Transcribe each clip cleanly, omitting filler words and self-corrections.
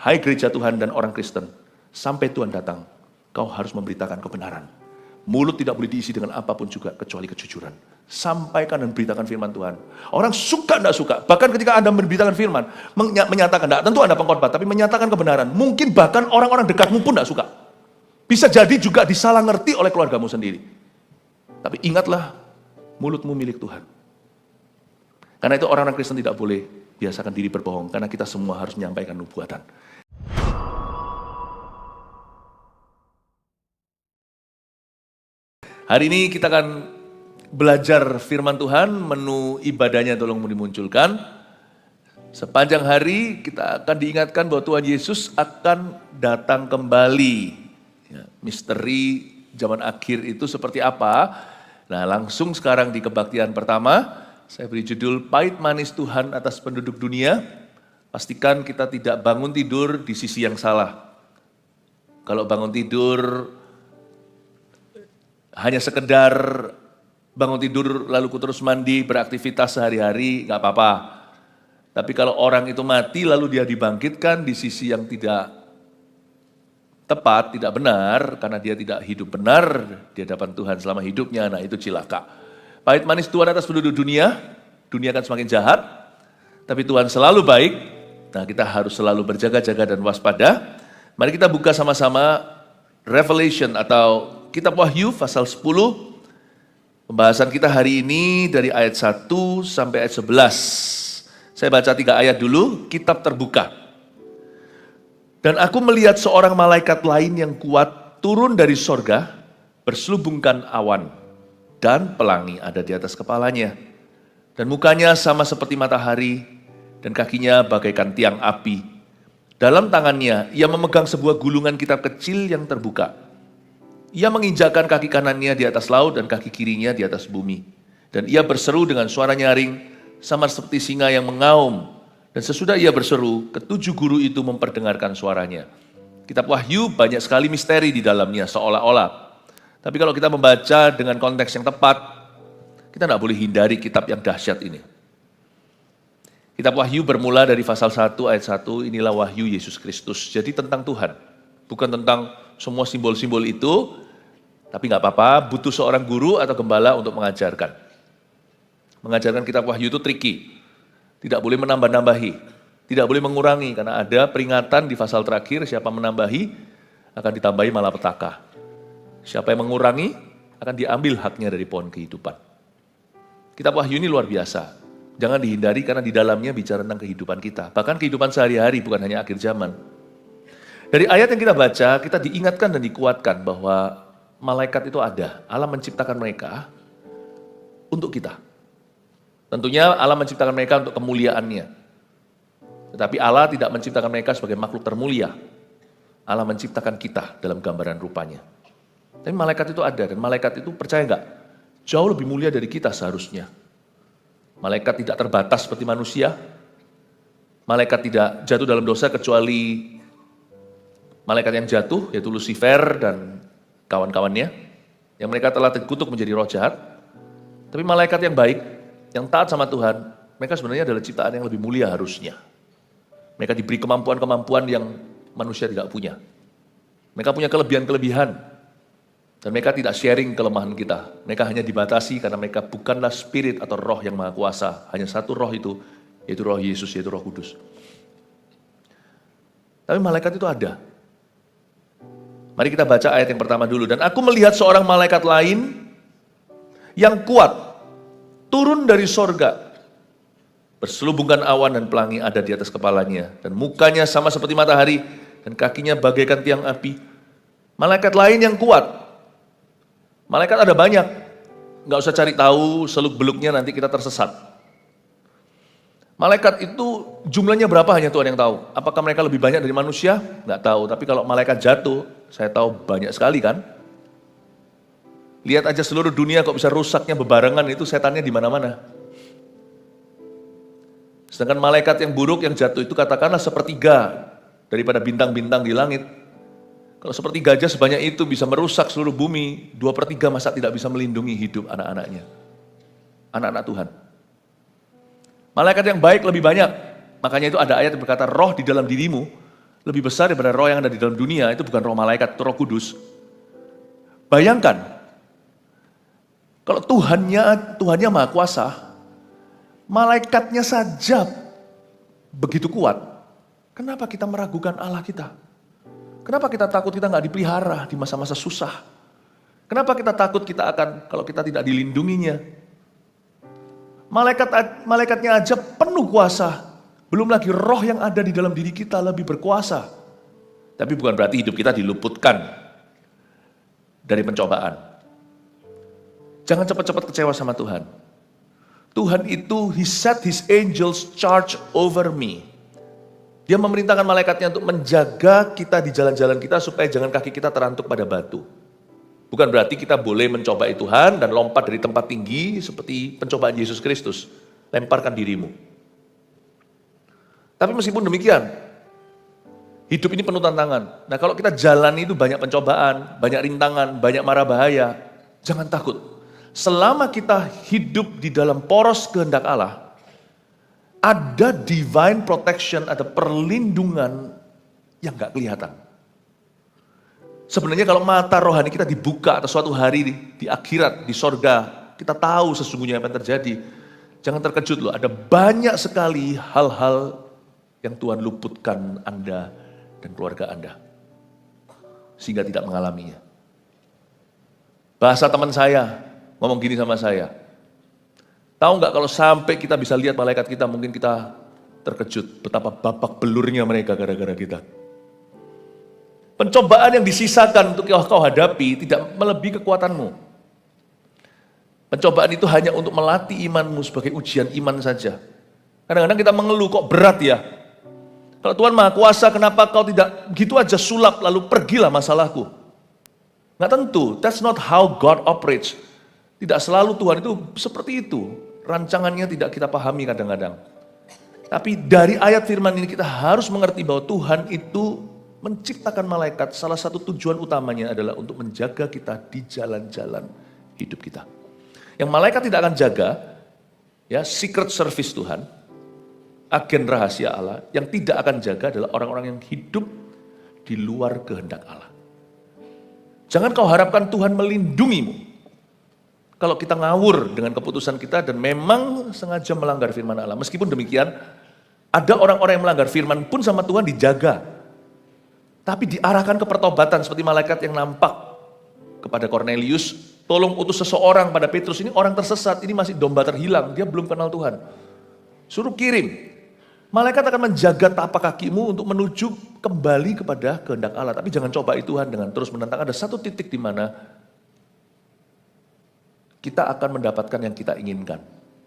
Hai gereja Tuhan dan orang Kristen, sampai Tuhan datang, kau harus memberitakan kebenaran. Mulut tidak boleh diisi dengan apapun juga kecuali kejujuran. Sampaikan dan beritakan firman Tuhan. Orang suka tidak suka, bahkan ketika Anda memberitakan firman, menyatakan, tidak tentu Anda pengkhotbah, tapi menyatakan kebenaran. Mungkin bahkan orang-orang dekatmu pun tidak suka. Bisa jadi juga disalah ngerti oleh keluargamu sendiri. Tapi ingatlah, mulutmu milik Tuhan. Karena itu orang-orang Kristen tidak boleh biasakan diri berbohong, karena kita semua harus menyampaikan nubuatan. Hari ini kita akan belajar firman Tuhan, menu ibadahnya tolong dimunculkan. Sepanjang hari kita akan diingatkan bahwa Tuhan Yesus akan datang kembali. Ya, misteri zaman akhir itu seperti apa? Nah, langsung sekarang di kebaktian pertama, saya beri judul Pahit Manis Tuhan atas penduduk dunia. Pastikan kita tidak bangun tidur di sisi yang salah. Kalau bangun tidur hanya sekedar bangun tidur lalu terus mandi, beraktivitas sehari-hari, nggak apa-apa. Tapi kalau orang itu mati lalu dia dibangkitkan di sisi yang tidak tepat, tidak benar, karena dia tidak hidup benar di hadapan Tuhan selama hidupnya, nah itu cilaka. Pahit manis Tuhan atas penduduk dunia akan semakin jahat, tapi Tuhan selalu baik. Nah, kita harus selalu berjaga-jaga dan waspada. Mari kita buka sama-sama Revelation atau Kitab Wahyu pasal 10. Pembahasan kita hari ini dari ayat 1 sampai ayat 11. Saya baca 3 ayat dulu, kitab terbuka. Dan aku melihat seorang malaikat lain yang kuat turun dari sorga, berselubungkan awan, dan pelangi ada di atas kepalanya. Dan mukanya sama seperti matahari, dan kakinya bagaikan tiang api. Dalam tangannya ia memegang sebuah gulungan kitab kecil yang terbuka. Ia menginjakkan kaki kanannya di atas laut dan kaki kirinya di atas bumi. Dan ia berseru dengan suara nyaring, sama seperti singa yang mengaum. Dan sesudah ia berseru, ketujuh guru itu memperdengarkan suaranya. Kitab Wahyu banyak sekali misteri di dalamnya, seolah-olah. Tapi kalau kita membaca dengan konteks yang tepat, kita tidak boleh hindari kitab yang dahsyat ini. Kitab Wahyu bermula dari pasal 1 ayat 1, inilah wahyu Yesus Kristus. Jadi tentang Tuhan, bukan tentang semua simbol-simbol itu, tapi nggak apa-apa, butuh seorang guru atau gembala untuk mengajarkan. Mengajarkan kitab Wahyu itu tricky, tidak boleh menambah-nambahi, tidak boleh mengurangi, karena ada peringatan di pasal terakhir, siapa menambahi akan ditambahi malapetaka. Siapa yang mengurangi akan diambil haknya dari pohon kehidupan. Kitab Wahyu ini luar biasa, jangan dihindari karena di dalamnya bicara tentang kehidupan kita, bahkan kehidupan sehari-hari, bukan hanya akhir zaman. Dari ayat yang kita baca, kita diingatkan dan dikuatkan bahwa malaikat itu ada. Allah menciptakan mereka untuk kita. Tentunya Allah menciptakan mereka untuk kemuliaannya. Tetapi Allah tidak menciptakan mereka sebagai makhluk termulia. Allah menciptakan kita dalam gambaran rupanya. Tapi malaikat itu ada, dan malaikat itu percaya enggak? Jauh lebih mulia dari kita seharusnya. Malaikat tidak terbatas seperti manusia. Malaikat tidak jatuh dalam dosa kecuali malaikat yang jatuh, yaitu Lucifer dan kawan-kawannya, yang mereka telah terkutuk menjadi roh jahat. Tapi malaikat yang baik, yang taat sama Tuhan, mereka sebenarnya adalah ciptaan yang lebih mulia harusnya. Mereka diberi kemampuan-kemampuan yang manusia tidak punya. Mereka punya kelebihan-kelebihan, dan mereka tidak sharing kelemahan kita. Mereka hanya dibatasi karena mereka bukanlah spirit atau roh yang maha kuasa. Hanya satu roh itu, yaitu roh Yesus, yaitu roh kudus. Tapi malaikat itu ada. Mari kita baca ayat yang pertama dulu. Dan aku melihat seorang malaikat lain yang kuat turun dari sorga, berselubungkan awan dan pelangi ada di atas kepalanya. Dan mukanya sama seperti matahari dan kakinya bagaikan tiang api. Malaikat lain yang kuat. Malaikat ada banyak. Nggak usah cari tahu seluk-beluknya, nanti kita tersesat. Malaikat itu jumlahnya berapa hanya Tuhan yang tahu. Apakah mereka lebih banyak dari manusia? Nggak tahu. Tapi kalau malaikat jatuh, saya tahu banyak sekali kan. Lihat aja seluruh dunia kok bisa rusaknya bebarengan, itu setannya di mana-mana. Sedangkan malaikat yang buruk yang jatuh itu katakanlah sepertiga daripada bintang-bintang di langit. Kalau sepertiga aja sebanyak itu bisa merusak seluruh bumi, 2/3 masa tidak bisa melindungi hidup anak-anaknya. Anak-anak Tuhan. Malaikat yang baik lebih banyak. Makanya itu ada ayat yang berkata roh di dalam dirimu lebih besar daripada roh yang ada di dalam dunia, itu bukan roh malaikat, itu roh kudus. Bayangkan, kalau Tuhannya Maha Kuasa, malaikatnya saja begitu kuat, kenapa kita meragukan Allah kita? Kenapa kita takut kita nggak dipelihara di masa-masa susah? Kenapa kita takut kita akan, kalau kita tidak dilindunginya? Malaikatnya aja penuh kuasa. Belum lagi roh yang ada di dalam diri kita lebih berkuasa. Tapi bukan berarti hidup kita diluputkan dari pencobaan. Jangan cepat-cepat kecewa sama Tuhan. Tuhan itu, He set His angels charge over me. Dia memerintahkan malaikatnya untuk menjaga kita di jalan-jalan kita supaya jangan kaki kita terantuk pada batu. Bukan berarti kita boleh mencobai Tuhan dan lompat dari tempat tinggi seperti pencobaan Yesus Kristus. Lemparkan dirimu. Tapi meskipun demikian, hidup ini penuh tantangan. Nah kalau kita jalani itu banyak pencobaan, banyak rintangan, banyak mara bahaya, jangan takut. Selama kita hidup di dalam poros kehendak Allah, ada divine protection, ada perlindungan yang gak kelihatan. Sebenarnya kalau mata rohani kita dibuka atau suatu hari di akhirat, di sorga, kita tahu sesungguhnya apa yang terjadi. Jangan terkejut loh, ada banyak sekali hal-hal yang Tuhan luputkan Anda dan keluarga Anda. Sehingga tidak mengalaminya. Bahasa teman saya, ngomong gini sama saya. Tahu nggak kalau sampai kita bisa lihat malaikat kita, mungkin kita terkejut betapa babak belurnya mereka gara-gara kita. Pencobaan yang disisakan untuk kau hadapi tidak melebihi kekuatanmu. Pencobaan itu hanya untuk melatih imanmu sebagai ujian iman saja. Kadang-kadang kita mengeluh, kok berat ya? Kalau Tuhan Maha Kuasa, kenapa kau tidak gitu aja sulap lalu pergilah masalahku? Nggak tentu, that's not how God operates. Tidak selalu Tuhan itu seperti itu. Rancangannya tidak kita pahami kadang-kadang. Tapi dari ayat firman ini kita harus mengerti bahwa Tuhan itu menciptakan malaikat, salah satu tujuan utamanya adalah untuk menjaga kita di jalan-jalan hidup kita. Yang malaikat tidak akan jaga, ya secret service Tuhan, agen rahasia Allah, yang tidak akan jaga adalah orang-orang yang hidup di luar kehendak Allah. Jangan kau harapkan Tuhan melindungimu kalau kita ngawur dengan keputusan kita dan memang sengaja melanggar firman Allah. Meskipun demikian, ada orang-orang yang melanggar firman pun sama Tuhan dijaga. Tapi diarahkan ke pertobatan seperti malaikat yang nampak kepada Cornelius, tolong utus seseorang pada Petrus, ini orang tersesat, ini masih domba terhilang, dia belum kenal Tuhan. Suruh kirim. Malaikat akan menjaga tapak kakimu untuk menuju kembali kepada kehendak Allah. Tapi jangan cobai Tuhan dengan terus menentang. Ada satu titik di mana kita akan mendapatkan yang kita inginkan.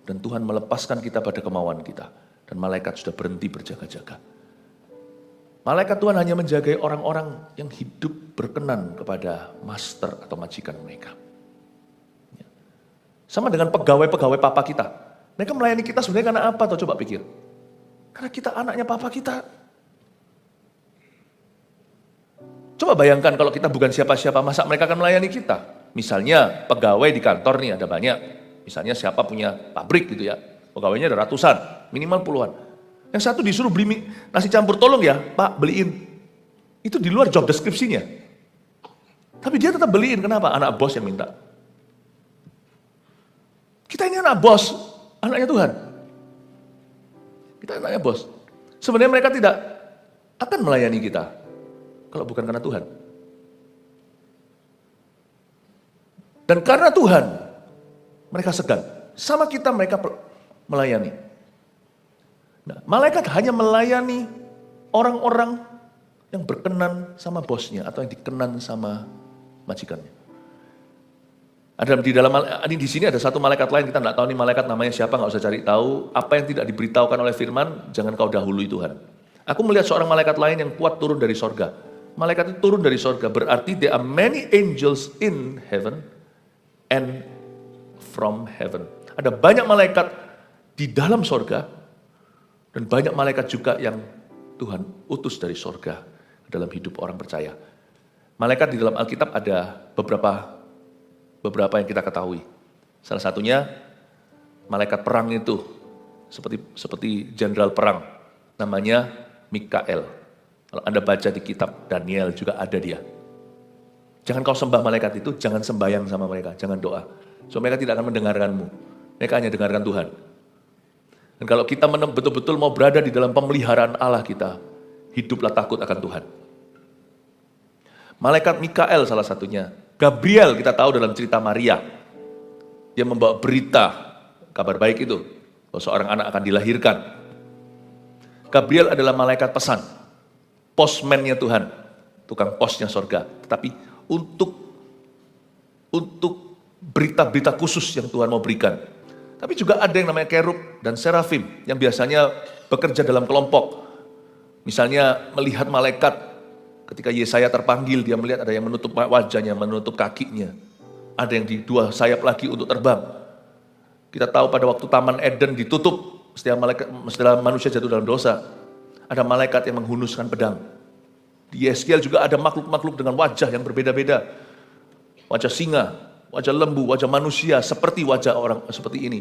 Dan Tuhan melepaskan kita pada kemauan kita. Dan malaikat sudah berhenti berjaga-jaga. Malaikat Tuhan hanya menjagai orang-orang yang hidup berkenan kepada master atau majikan mereka. Sama dengan pegawai-pegawai papa kita. Mereka melayani kita sebenarnya karena apa? Tuh coba pikir. Karena kita anaknya papa kita. Coba bayangkan kalau kita bukan siapa-siapa, masa mereka akan melayani kita? Misalnya pegawai di kantor nih ada banyak. Misalnya siapa punya pabrik gitu ya. Pegawainya ada ratusan, minimal puluhan. Yang satu disuruh beli nasi campur, tolong ya Pak beliin. Itu di luar job deskripsinya. Tapi dia tetap beliin, kenapa? Anak bos yang minta. Kita ini anak bos, anaknya Tuhan. Kita anaknya bos. Sebenarnya mereka tidak akan melayani kita kalau bukan karena Tuhan. Dan karena Tuhan, mereka segan. Sama kita mereka melayani. Nah, malaikat hanya melayani orang-orang yang berkenan sama bosnya atau yang dikenan sama majikannya. Di sini ada satu malaikat lain, kita tidak tahu nih malaikat namanya siapa, nggak usah cari tahu. Apa yang tidak diberitahukan oleh firman, jangan kau dahului Tuhan. Aku melihat seorang malaikat lain yang kuat turun dari sorga. Malaikat itu turun dari sorga, berarti there are many angels in heaven and from heaven. Ada banyak malaikat di dalam sorga, dan banyak malaikat juga yang Tuhan utus dari sorga dalam hidup orang percaya. Malaikat di dalam Alkitab ada beberapa yang kita ketahui. Salah satunya malaikat perang itu seperti jenderal perang namanya Mikael. Kalau Anda baca di kitab Daniel juga ada dia. Jangan kau sembah malaikat itu, jangan sembahyang sama mereka, jangan doa. So mereka tidak akan mendengarkanmu. Mereka hanya dengarkan Tuhan. Dan kalau kita betul-betul mau berada di dalam pemeliharaan Allah kita, hiduplah takut akan Tuhan. Malaikat Mikael salah satunya. Gabriel kita tahu dalam cerita Maria. Dia membawa berita, kabar baik itu, bahwa seorang anak akan dilahirkan. Gabriel adalah malaikat pesan, postman-nya Tuhan, tukang posnya sorga. Tetapi untuk berita-berita khusus yang Tuhan mau berikan. Tapi juga ada yang namanya kerub dan serafim yang biasanya bekerja dalam kelompok. Misalnya melihat malaikat ketika Yesaya terpanggil, dia melihat ada yang menutup wajahnya, menutup kakinya. Ada yang di dua sayap lagi untuk terbang. Kita tahu pada waktu Taman Eden ditutup setelah manusia jatuh dalam dosa. Ada malaikat yang menghunuskan pedang. Di Yeskiel juga ada makhluk-makhluk dengan wajah yang berbeda-beda. Wajah singa, wajah lembu, wajah manusia, seperti wajah orang seperti ini.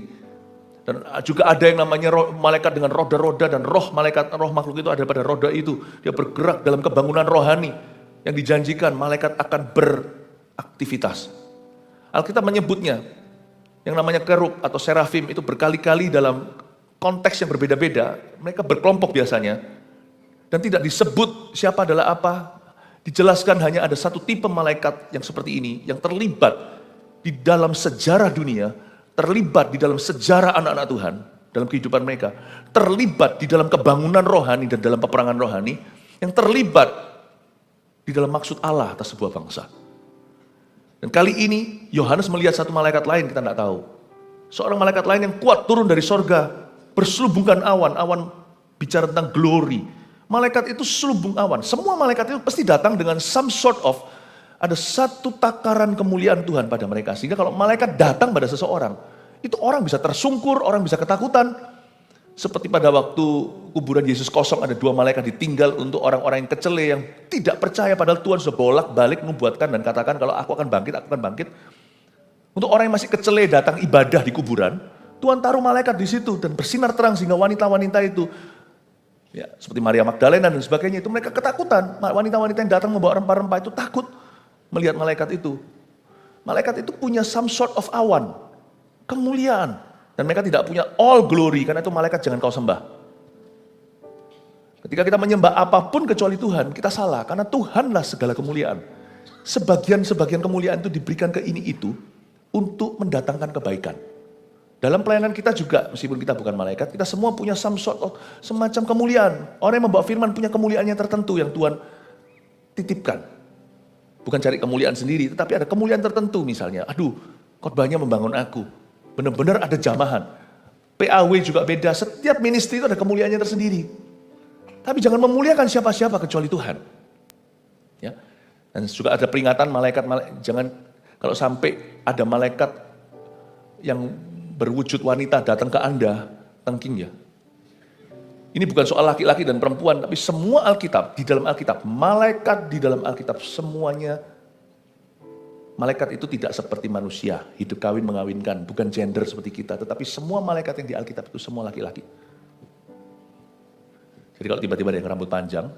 Dan juga ada yang namanya malaikat dengan roda-roda, dan roh makhluk itu ada pada roda itu. Dia bergerak dalam kebangunan rohani yang dijanjikan malaikat akan beraktivitas. Alkitab menyebutnya yang namanya kerub atau serafim itu berkali-kali dalam konteks yang berbeda-beda. Mereka berkelompok biasanya. Dan tidak disebut siapa adalah apa. Dijelaskan hanya ada satu tipe malaikat yang seperti ini, yang terlibat di dalam sejarah dunia, terlibat di dalam sejarah anak-anak Tuhan, dalam kehidupan mereka, terlibat di dalam kebangunan rohani dan dalam peperangan rohani, yang terlibat di dalam maksud Allah atas sebuah bangsa. Dan kali ini Yohanes melihat satu malaikat lain, kita tidak tahu. Seorang malaikat lain yang kuat turun dari sorga, berselubungkan awan, awan bicara tentang glory. Malaikat itu selubung awan. Semua malaikat itu pasti datang dengan some sort of, ada satu takaran kemuliaan Tuhan pada mereka. Sehingga kalau malaikat datang pada seseorang, itu orang bisa tersungkur, orang bisa ketakutan. Seperti pada waktu kuburan Yesus kosong, ada 2 malaikat ditinggal untuk orang-orang yang kecele, yang tidak percaya, padahal Tuhan sudah bolak-balik membuatkan dan katakan kalau aku akan bangkit, aku akan bangkit. Untuk orang yang masih kecele datang ibadah di kuburan, Tuhan taruh malaikat di situ dan bersinar terang sehingga wanita-wanita itu, ya, seperti Maria Magdalena dan sebagainya, itu mereka ketakutan. Wanita-wanita yang datang membawa rempah-rempah itu takut melihat malaikat itu. Malaikat itu punya some sort of awan, kemuliaan. Dan mereka tidak punya all glory, karena itu malaikat jangan kau sembah. Ketika kita menyembah apapun kecuali Tuhan, kita salah. Karena Tuhanlah segala kemuliaan. Sebagian-sebagian kemuliaan itu diberikan ke ini itu untuk mendatangkan kebaikan. Dalam pelayanan kita juga, meskipun kita bukan malaikat, kita semua punya some sort of, semacam kemuliaan. Orang yang membawa firman punya kemuliaannya tertentu yang Tuhan titipkan. Bukan cari kemuliaan sendiri, tetapi ada kemuliaan tertentu misalnya. Aduh, khotbahnya membangun aku. Benar-benar ada jamahan. PAW juga beda, setiap ministry itu ada kemuliaannya tersendiri. Tapi jangan memuliakan siapa-siapa kecuali Tuhan. Ya. Dan juga ada peringatan malaikat, jangan kalau sampai ada malaikat yang berwujud wanita datang ke Anda, tengking ya. Ini bukan soal laki-laki dan perempuan, tapi semua Alkitab, di dalam Alkitab, malaikat di dalam Alkitab, semuanya, malaikat itu tidak seperti manusia, hidup kawin mengawinkan, bukan gender seperti kita, tetapi semua malaikat yang di Alkitab itu semua laki-laki. Jadi kalau tiba-tiba ada yang rambut panjang,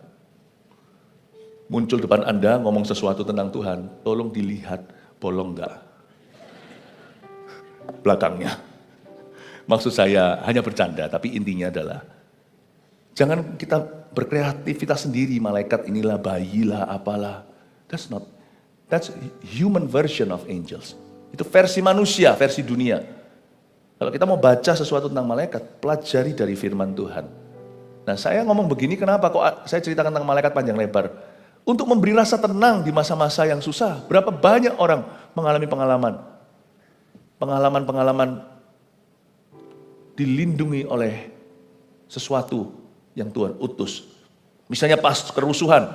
muncul depan Anda ngomong sesuatu tentang Tuhan, tolong dilihat bolong enggak belakangnya. Maksud saya hanya bercanda, tapi intinya adalah jangan kita berkreativitas sendiri, malaikat inilah, bayilah, apalah. That's human version of angels. Itu versi manusia, versi dunia. Kalau kita mau baca sesuatu tentang malaikat, pelajari dari firman Tuhan. Nah, saya ngomong begini kenapa kok saya ceritakan tentang malaikat panjang lebar? Untuk memberi rasa tenang di masa-masa yang susah. Berapa banyak orang mengalami pengalaman dilindungi oleh sesuatu yang Tuhan utus. Misalnya pas kerusuhan.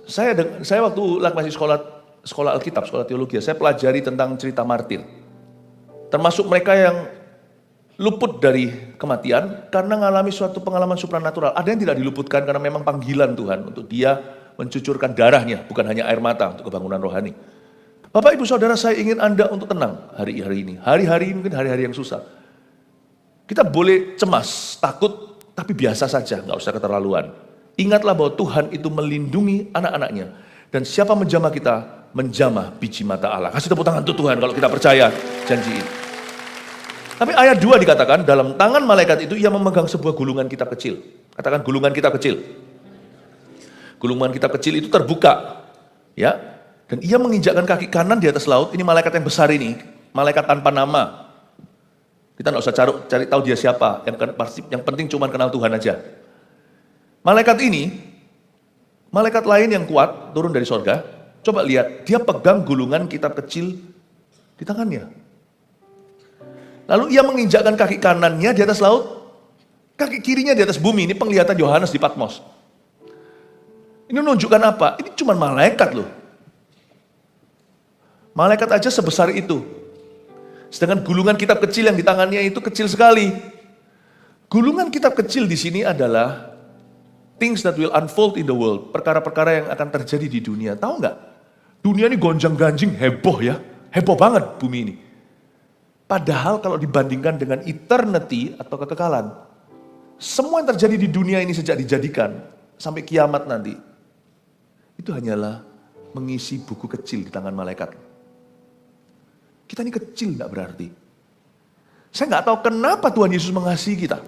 Saya waktu masih sekolah Alkitab, sekolah teologi, saya pelajari tentang cerita martir. Termasuk mereka yang luput dari kematian karena mengalami suatu pengalaman supranatural. Ada yang tidak diluputkan karena memang panggilan Tuhan untuk dia mencucurkan darahnya, bukan hanya air mata untuk kebangunan rohani. Bapak Ibu Saudara, saya ingin Anda untuk tenang hari-hari ini. Hari-hari ini mungkin hari-hari yang susah. Kita boleh cemas, takut, tapi biasa saja, nggak usah keterlaluan. Ingatlah bahwa Tuhan itu melindungi anak-anaknya. Dan siapa menjamah kita, menjamah biji mata Allah. Kasih tepuk tangan untuk Tuhan kalau kita percaya janji ini. Tapi ayat 2 dikatakan, dalam tangan malaikat itu ia memegang sebuah gulungan kitab kecil. Katakan gulungan kitab kecil. Gulungan kitab kecil itu terbuka. Ya, dan ia menginjakkan kaki kanan di atas laut. Ini malaikat yang besar ini, malaikat tanpa nama. Kita nggak usah cari tahu dia siapa. Yang penting cuma kenal Tuhan aja. Malaikat ini, malaikat lain yang kuat turun dari sorga. Coba lihat, dia pegang gulungan kitab kecil di tangannya. Lalu ia menginjakkan kaki kanannya di atas laut, kaki kirinya di atas bumi. Ini penglihatan Yohanes di Patmos. Ini menunjukkan apa? Ini cuma malaikat loh. Malaikat aja sebesar itu. Sedangkan gulungan kitab kecil yang di tangannya itu kecil sekali. Gulungan kitab kecil di sini adalah things that will unfold in the world. Perkara-perkara yang akan terjadi di dunia. Tahu nggak? Dunia ini gonjang-ganjing, heboh ya. Heboh banget bumi ini. Padahal kalau dibandingkan dengan eternity atau kekekalan, semua yang terjadi di dunia ini sejak dijadikan sampai kiamat nanti, itu hanyalah mengisi buku kecil di tangan malaikat. Kita ini kecil enggak berarti. Saya nggak tahu kenapa Tuhan Yesus mengasihi kita.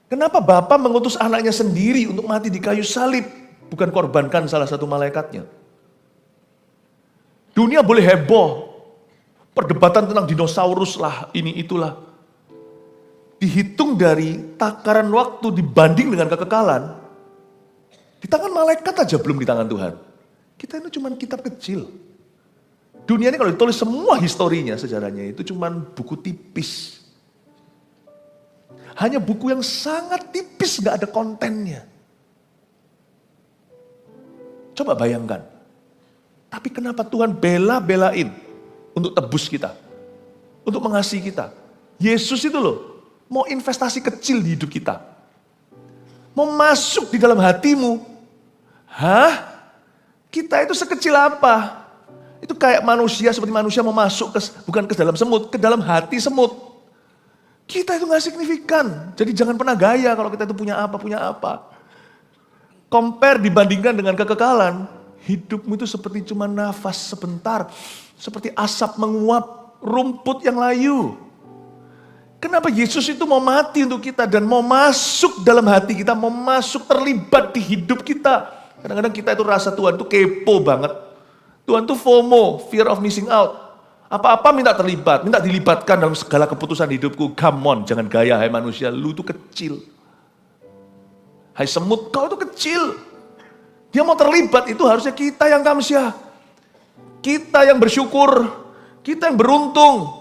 Kenapa Bapa mengutus anaknya sendiri untuk mati di kayu salib, bukan korbankan salah satu malaikatnya. Dunia boleh heboh, perdebatan tentang dinosaurus lah, ini itulah. Dihitung dari takaran waktu dibanding dengan kekekalan, di tangan malaikat aja belum di tangan Tuhan. Kita ini cuma kitab kecil. Dunia ini kalau ditulis semua historinya, sejarahnya itu cuma buku tipis. Hanya buku yang sangat tipis, gak ada kontennya. Coba bayangkan. Tapi kenapa Tuhan bela-belain untuk tebus kita, untuk mengasihi kita. Yesus itu loh, mau investasi kecil di hidup kita. Mau masuk di dalam hatimu. Hah? Kita itu sekecil apa? Itu kayak manusia, seperti manusia mau masuk bukan ke dalam semut, ke dalam hati semut. Kita itu gak signifikan. Jadi jangan pernah gaya kalau kita itu punya apa. Compare dibandingkan dengan kekekalan, hidupmu itu seperti cuma nafas sebentar. Seperti asap menguap, rumput yang layu. Kenapa Yesus itu mau mati untuk kita dan mau masuk dalam hati kita, mau masuk terlibat di hidup kita. Kadang-kadang kita itu rasa Tuhan itu kepo banget. Tuhan itu FOMO, fear of missing out. Apa-apa minta terlibat, minta dilibatkan dalam segala keputusan hidupku. Come on, jangan gaya, hai manusia, lu itu kecil. Hai semut, kau itu kecil. Dia mau terlibat, itu harusnya kita yang kamsyah. Kita yang bersyukur, kita yang beruntung.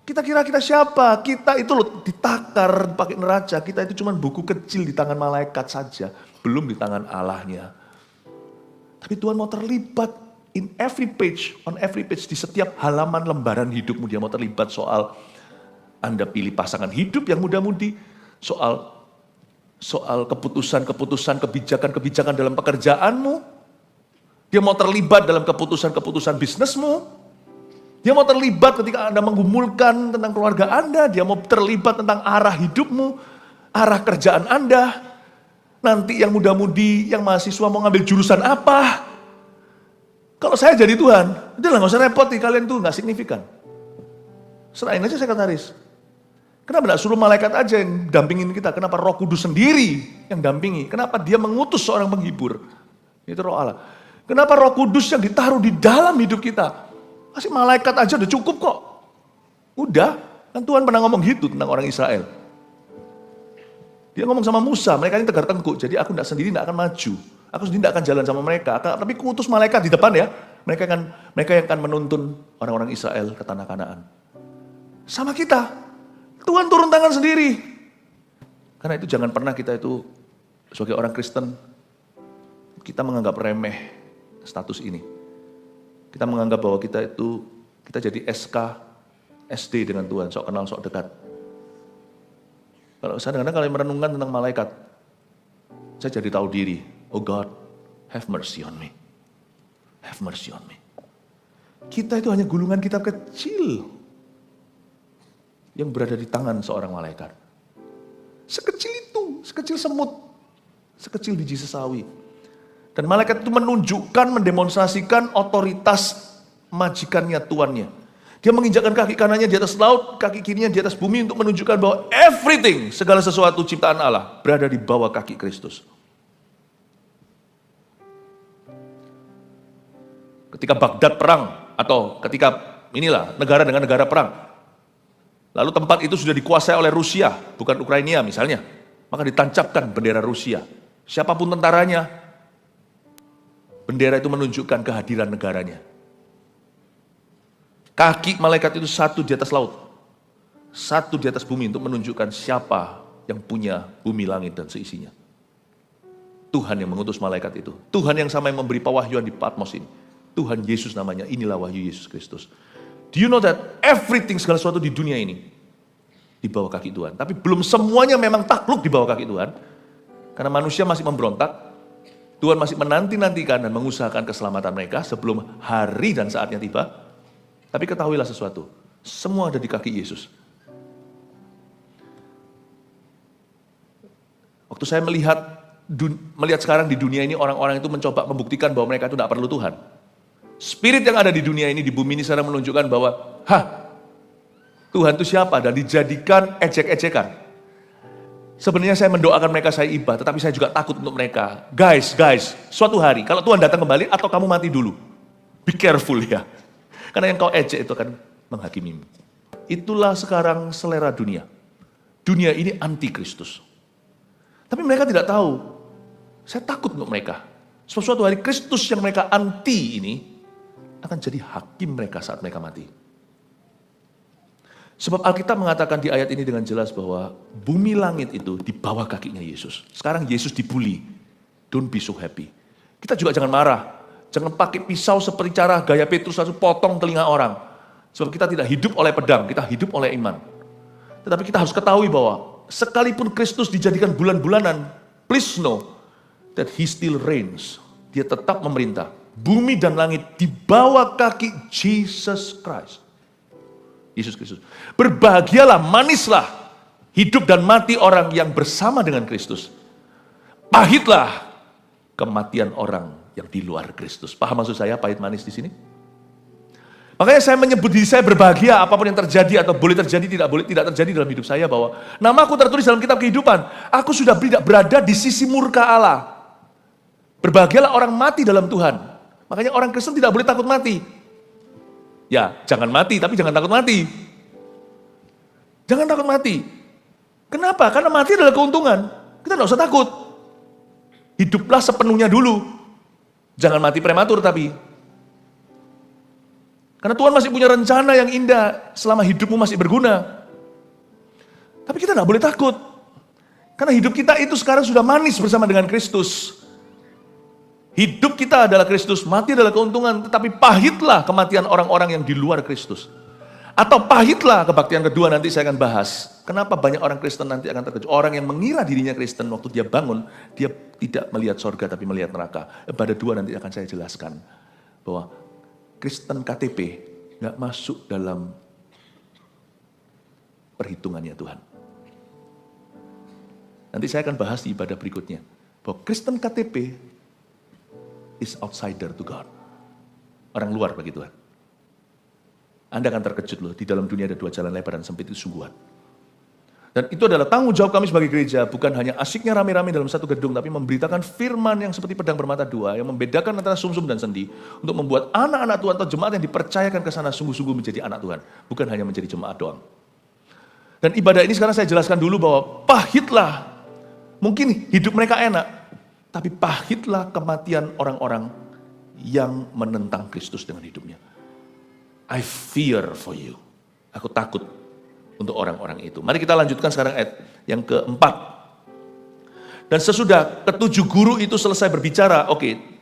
Kita kira kita siapa? Kita itu loh ditakar pakai neraca. Kita itu cuma buku kecil di tangan malaikat saja. Belum di tangan Allahnya. Tapi Tuhan mau terlibat. In every page, on every page, di setiap halaman lembaran hidupmu, dia mau terlibat soal Anda pilih pasangan hidup yang muda-mudi, soal keputusan-keputusan, kebijakan-kebijakan dalam pekerjaanmu, dia mau terlibat dalam keputusan-keputusan bisnismu, dia mau terlibat ketika Anda menggumulkan tentang keluarga Anda, dia mau terlibat tentang arah hidupmu, arah kerjaan Anda, nanti yang muda-mudi, yang mahasiswa mau ngambil jurusan apa. Kalau saya jadi Tuhan, udah lah gak usah repot nih, kalian tuh gak signifikan. Serahin aja sekretaris. Kenapa gak suruh malaikat aja yang dampingin kita? Kenapa Roh Kudus sendiri yang dampingi? Kenapa dia mengutus seorang penghibur? Itu Roh Allah. Kenapa Roh Kudus yang ditaruh di dalam hidup kita? Kasih malaikat aja udah cukup kok. Udah, kan Tuhan pernah ngomong gitu tentang orang Israel. Dia ngomong sama Musa, mereka ini tegar tengkuk, jadi aku sendiri gak akan maju. Aku sendiri tidak akan jalan sama mereka, tapi kuutus malaikat di depan ya. Mereka yang akan menuntun orang-orang Israel ke tanah Kanaan. Sama kita, Tuhan turun tangan sendiri. Karena itu jangan pernah kita itu sebagai orang Kristen, kita menganggap remeh status ini. Kita menganggap bahwa kita jadi SK, SD dengan Tuhan, sok kenal, sok dekat. Kalau kadang-kadang kalau merenungkan tentang malaikat, saya jadi tahu diri. Oh God, have mercy on me. Have mercy on me. Kita itu hanya gulungan kitab kecil yang berada di tangan seorang malaikat. Sekecil itu, sekecil semut. Sekecil biji sesawi. Dan malaikat itu menunjukkan, mendemonstrasikan otoritas majikannya, tuannya. Dia menginjakkan kaki kanannya di atas laut, kaki kirinya di atas bumi untuk menunjukkan bahwa everything, segala sesuatu ciptaan Allah berada di bawah kaki Kristus. Ketika Baghdad perang, atau ketika negara dengan negara perang, lalu tempat itu sudah dikuasai oleh Rusia, bukan Ukraina misalnya, maka ditancapkan bendera Rusia. Siapapun tentaranya, bendera itu menunjukkan kehadiran negaranya. Kaki malaikat itu satu di atas laut, satu di atas bumi untuk menunjukkan siapa yang punya bumi, langit, dan seisinya. Tuhan yang mengutus malaikat itu. Tuhan yang sama yang memberi pewahyuan di Patmos ini. Tuhan Yesus namanya, inilah wahyu Yesus Kristus. Do you know that everything, segala sesuatu di dunia ini di bawah kaki Tuhan. Tapi belum semuanya memang takluk di bawah kaki Tuhan. Karena manusia masih memberontak. Tuhan masih menanti-nantikan dan mengusahakan keselamatan mereka sebelum hari dan saatnya tiba. Tapi ketahuilah sesuatu, semua ada di kaki Yesus. Waktu saya melihat sekarang di dunia ini, orang-orang itu mencoba membuktikan bahwa mereka itu tidak perlu Tuhan. Spirit yang ada di dunia ini, di bumi ini sekarang menunjukkan bahwa, Tuhan itu siapa? Dan dijadikan ejek-ejekan. Sebenarnya saya mendoakan mereka, saya ibah, tetapi saya juga takut untuk mereka. Guys, suatu hari, kalau Tuhan datang kembali atau kamu mati dulu, be careful ya. Karena yang kau ejek itu akan menghakimimu. Itulah sekarang selera dunia. Dunia ini anti Kristus. Tapi mereka tidak tahu. Saya takut untuk mereka. Suatu hari Kristus yang mereka anti ini akan jadi hakim mereka saat mereka mati. Sebab Alkitab mengatakan di ayat ini dengan jelas bahwa bumi langit itu di bawah kakinya Yesus. Sekarang Yesus dibully. Don't be so happy. Kita juga jangan marah. Jangan pakai pisau seperti cara gaya Petrus lalu potong telinga orang. Sebab kita tidak hidup oleh pedang, kita hidup oleh iman. Tetapi kita harus ketahui bahwa sekalipun Kristus dijadikan bulan-bulanan, please know that he still reigns. Dia tetap memerintah. Bumi dan langit di bawah kaki Jesus Christ. Yesus Kristus. Berbahagialah, manislah hidup dan mati orang yang bersama dengan Kristus. Pahitlah kematian orang yang di luar Kristus. Paham maksud saya pahit manis di sini? Makanya saya menyebut diri saya berbahagia apapun yang terjadi atau boleh terjadi, tidak terjadi dalam hidup saya, bahwa namaku tertulis dalam kitab kehidupan. Aku sudah tidak berada di sisi murka Allah. Berbahagialah orang mati dalam Tuhan. Makanya orang Kristen tidak boleh takut mati. Ya, jangan mati, tapi jangan takut mati. Jangan takut mati. Kenapa? Karena mati adalah keuntungan. Kita tidak usah takut. Hiduplah sepenuhnya dulu. Jangan mati prematur tapi. Karena Tuhan masih punya rencana yang indah selama hidupmu masih berguna. Tapi kita tidak boleh takut. Karena hidup kita itu sekarang sudah manis bersama dengan Kristus. Hidup kita adalah Kristus, mati adalah keuntungan, tetapi pahitlah kematian orang-orang yang di luar Kristus. Atau pahitlah kebaktian kedua, nanti saya akan bahas. Kenapa banyak orang Kristen nanti akan terkejut. Orang yang mengira dirinya Kristen, waktu dia bangun, dia tidak melihat sorga tapi melihat neraka. Pada dua nanti akan saya jelaskan. Bahwa Kristen KTP gak masuk dalam perhitungannya Tuhan. Nanti saya akan bahas di ibadah berikutnya. Bahwa Kristen KTP is outsider to God. Orang luar bagi Tuhan. Anda akan terkejut loh, di dalam dunia ada dua jalan lebar dan sempit itu sungguhan. Dan itu adalah tanggung jawab kami sebagai gereja, bukan hanya asyiknya rame-rame dalam satu gedung, tapi memberitakan firman yang seperti pedang bermata dua, yang membedakan antara sumsum dan sendi, untuk membuat anak-anak Tuhan atau jemaat yang dipercayakan ke sana sungguh-sungguh menjadi anak Tuhan, bukan hanya menjadi jemaat doang. Dan ibadah ini sekarang saya jelaskan dulu bahwa pahitlah, mungkin hidup mereka enak, tapi pahitlah kematian orang-orang yang menentang Kristus dengan hidupnya. I fear for you. Aku takut untuk orang-orang itu. Mari kita lanjutkan sekarang ayat yang keempat. Dan sesudah ketujuh guru itu selesai berbicara,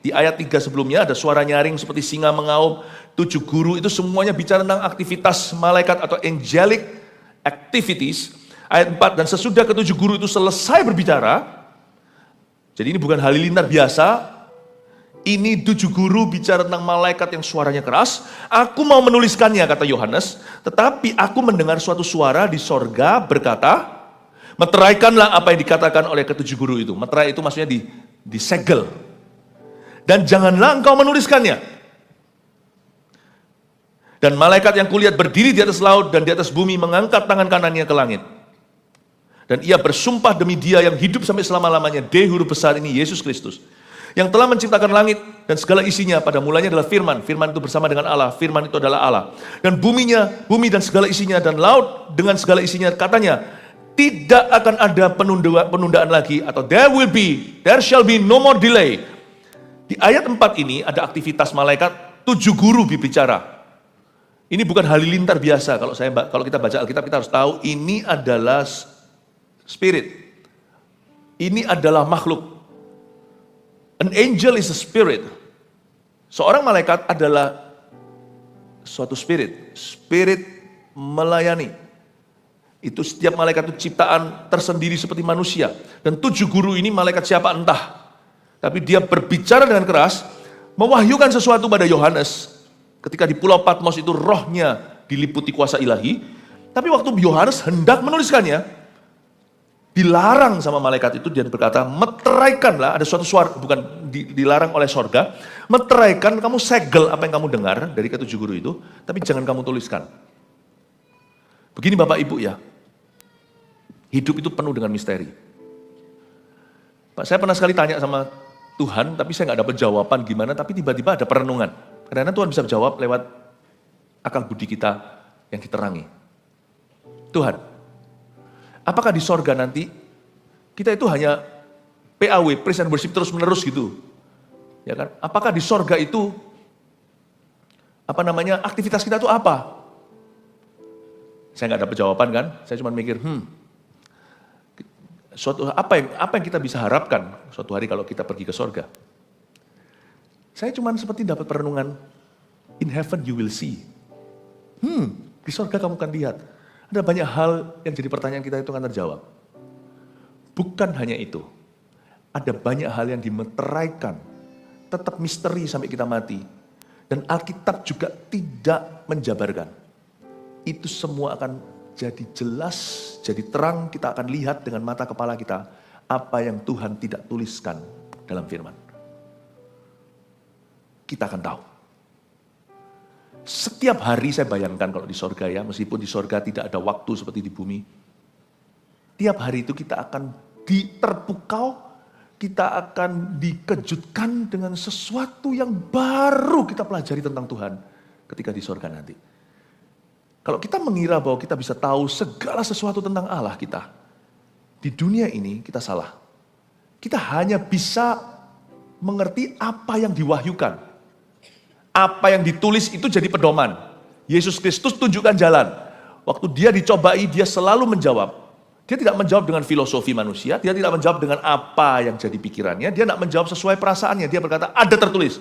di ayat 3 sebelumnya ada suara nyaring seperti singa mengaum. 7 guru itu semuanya bicara tentang aktivitas malaikat atau angelic activities. Ayat 4, dan sesudah ketujuh guru itu selesai berbicara, jadi ini bukan halilintar biasa, ini 7 guru bicara tentang malaikat yang suaranya keras. Aku mau menuliskannya, kata Yohanes, tetapi aku mendengar suatu suara di sorga berkata, Meteraikanlah apa yang dikatakan oleh ketujuh guru itu. Meterai itu maksudnya disegel. Dan janganlah engkau menuliskannya. Dan malaikat yang kulihat berdiri di atas laut dan di atas bumi mengangkat tangan kanannya ke langit. Dan ia bersumpah demi Dia yang hidup sampai selama-lamanya, D huruf besar ini Yesus Kristus, yang telah menciptakan langit dan segala isinya. Pada mulanya adalah firman. Firman itu bersama dengan Allah. Firman itu adalah Allah. Dan bumi dan segala isinya, dan laut dengan segala isinya. Katanya, tidak akan ada penundaan lagi, atau there shall be no more delay. Di ayat 4 ini ada aktivitas malaikat 7 guru berbicara. Ini bukan halilintar biasa. Kalau kita baca Alkitab, kita harus tahu ini adalah spirit. Ini adalah makhluk. An angel is a spirit. Seorang malaikat adalah suatu spirit. Spirit melayani. Itu setiap malaikat itu ciptaan tersendiri seperti manusia. Dan 7 guru ini malaikat siapa entah. Tapi dia berbicara dengan keras, mewahyukan sesuatu pada Yohanes. Ketika di Pulau Patmos itu rohnya diliputi kuasa ilahi. Tapi waktu Yohanes hendak menuliskannya, dilarang sama malaikat itu, dia berkata, meteraikanlah, ada suatu suara, bukan dilarang oleh sorga, meteraikan, kamu segel apa yang kamu dengar dari ketujuh guru itu, tapi jangan kamu tuliskan. Begini Bapak Ibu ya, hidup itu penuh dengan misteri. Pak, saya pernah sekali tanya sama Tuhan, tapi saya nggak dapat jawaban gimana, tapi tiba-tiba ada perenungan. Karena Tuhan bisa jawab lewat akal budi kita yang diterangi. Tuhan, apakah di sorga nanti kita itu hanya PAW, praise and worship terus menerus gitu? Ya kan? Apakah di sorga itu aktivitas kita itu apa? Saya nggak dapat jawaban kan? Saya cuma mikir, apa yang kita bisa harapkan suatu hari kalau kita pergi ke sorga? Saya cuma seperti dapat perenungan, in heaven you will see. Di sorga kamu akan lihat. Ada banyak hal yang jadi pertanyaan kita itu akan terjawab. Bukan hanya itu. Ada banyak hal yang dimeteraikan. Tetap misteri sampai kita mati. Dan Alkitab juga tidak menjabarkan. Itu semua akan jadi jelas, jadi terang, kita akan lihat dengan mata kepala kita. Apa yang Tuhan tidak tuliskan dalam firman. Kita akan tahu. Setiap hari saya bayangkan kalau di sorga ya, meskipun di sorga tidak ada waktu seperti di bumi. Tiap hari itu kita akan terpukau, kita akan dikejutkan dengan sesuatu yang baru kita pelajari tentang Tuhan ketika di sorga nanti. Kalau kita mengira bahwa kita bisa tahu segala sesuatu tentang Allah kita, di dunia ini kita salah. Kita hanya bisa mengerti apa yang diwahyukan. Apa yang ditulis itu jadi pedoman. Yesus Kristus tunjukkan jalan. Waktu dia dicobai, dia selalu menjawab. Dia tidak menjawab dengan filosofi manusia, dia tidak menjawab dengan apa yang jadi pikirannya, dia tidak menjawab sesuai perasaannya. Dia berkata, ada tertulis.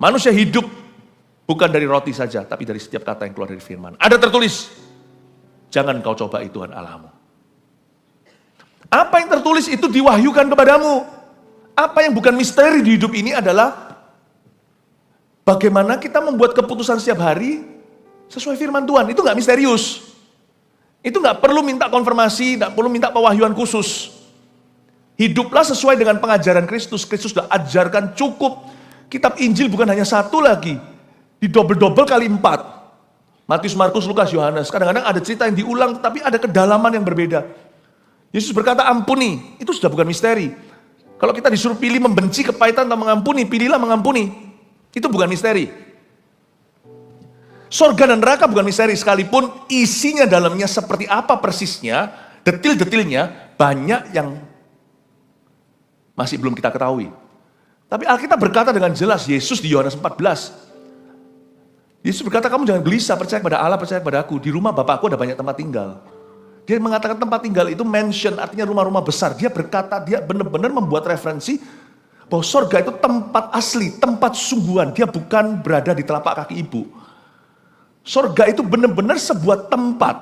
Manusia hidup bukan dari roti saja, tapi dari setiap kata yang keluar dari firman. Ada tertulis. Jangan kau cobai Tuhan Allahmu. Apa yang tertulis itu diwahyukan kepadamu. Apa yang bukan misteri di hidup ini adalah bagaimana kita membuat keputusan setiap hari sesuai firman Tuhan. Itu nggak misterius. Itu nggak perlu minta konfirmasi, nggak perlu minta pewahyuan khusus. Hiduplah sesuai dengan pengajaran Kristus. Kristus sudah ajarkan cukup. Kitab Injil bukan hanya satu lagi. Didobel-dobel kali 4. Matius, Markus, Lukas, Yohanes. Kadang-kadang ada cerita yang diulang, tapi ada kedalaman yang berbeda. Yesus berkata ampuni. Itu sudah bukan misteri. Kalau kita disuruh pilih membenci, kepahitan, atau mengampuni, pilihlah mengampuni. Itu bukan misteri. Sorga dan neraka bukan misteri, sekalipun isinya dalamnya seperti apa persisnya, detil-detilnya banyak yang masih belum kita ketahui. Tapi Alkitab berkata dengan jelas, Yesus di Yohanes 14. Yesus berkata, kamu jangan gelisah, percaya kepada Allah, percaya kepada aku. Di rumah Bapakku ada banyak tempat tinggal. Dia mengatakan tempat tinggal itu mansion, artinya rumah-rumah besar. Dia berkata, dia benar-benar membuat referensi bahwa sorga itu tempat asli, tempat sungguhan. Dia bukan berada di telapak kaki ibu. Sorga itu benar-benar sebuah tempat.